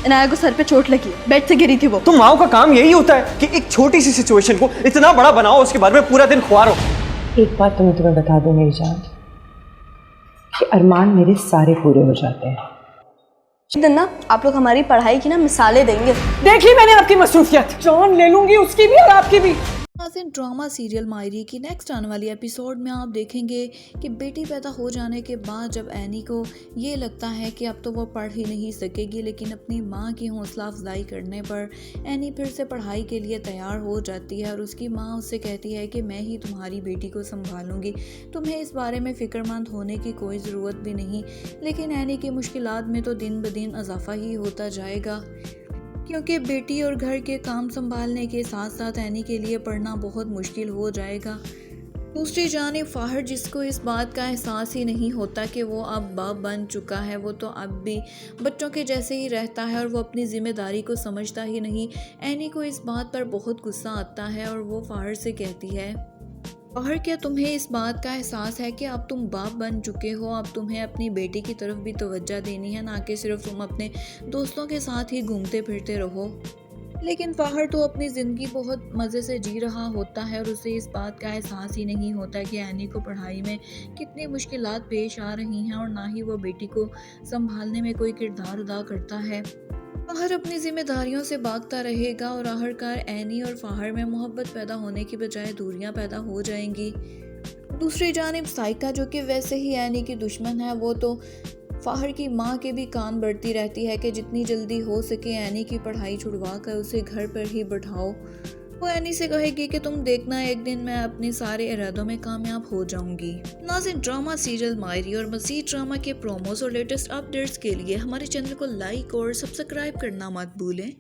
इनाया को सर पे चोट लगी, बेड से गिरी थी वो। तो माओ का काम यही होता है कि एक छोटी सी सिचुएशन को इतना बड़ा बनाओ, उसके बारे में पूरा दिन खुआरो। एक बात तो मैं तुम्हें बता दूं मेरी जान, कि अरमान मेरे सारे पूरे हो जाते हैं। दिन ना आप लोग हमारी पढ़ाई की ना मिसालें देंगे। देखी मैंने आपकी मसरूफियत, जान ले लूंगी उसकी भी और आपकी भी। ड्रामा सीरियल मायरी की नेक्स्ट आने वाली एपिसोड में आप देखेंगे कि बेटी पैदा हो जाने के बाद जब एनी को ये लगता है कि अब तो वो पढ़ ही नहीं सकेगी, लेकिन अपनी माँ की हौसला अफजाई करने पर एनी फिर से पढ़ाई के लिए तैयार हो जाती है और उसकी माँ उससे कहती है कि मैं ही तुम्हारी बेटी को संभालूंगी, तुम्हें इस बारे में फ़िक्रमंद होने की कोई ज़रूरत भी नहीं। लेकिन एनी की मुश्किलात में तो दिन ब दिन इजाफा ही होता जाएगा, क्योंकि बेटी और घर के काम संभालने के साथ साथ एनी के लिए पढ़ना बहुत मुश्किल हो जाएगा। दूसरी जानिब फाहर, जिसको इस बात का एहसास ही नहीं होता कि वो अब बाप बन चुका है, वो तो अब भी बच्चों के जैसे ही रहता है और वो अपनी ज़िम्मेदारी को समझता ही नहीं। एनी को इस बात पर बहुत गुस्सा आता है और वो फाहर से कहती है, फाहर क्या तुम्हें इस बात का एहसास है कि अब तुम बाप बन चुके हो, अब तुम्हें अपनी बेटी की तरफ भी तवज्जो देनी है, ना कि सिर्फ तुम अपने दोस्तों के साथ ही घूमते फिरते रहो। लेकिन फाहर तो अपनी ज़िंदगी बहुत मज़े से जी रहा होता है और उसे इस बात का एहसास ही नहीं होता कि एनी को पढ़ाई में कितनी मुश्किलात पेश आ रही हैं और ना ही वो बेटी को संभालने में कोई किरदार अदा करता है। फाहर अपनी जिम्मेदारियों से भागता रहेगा और आखिरकार एनी और फाहर में मोहब्बत पैदा होने की बजाय दूरियां पैदा हो जाएंगी। दूसरी जानिब साइका, जो कि वैसे ही एनी की दुश्मन है, वो तो फाहर की माँ के भी कान बढ़ती रहती है कि जितनी जल्दी हो सके एनी की पढ़ाई छुड़वा कर उसे घर पर ही बैठाओ। वो एनी से कहेगी कि तुम देखना एक दिन मैं अपने सारे इरादों में कामयाब हो जाऊंगी। नाज़रीन, ड्रामा सीरियल मायरी और मज़ीद ड्रामा के प्रोमोस और लेटेस्ट अपडेट्स के लिए हमारे चैनल को लाइक और सब्सक्राइब करना मत भूलें।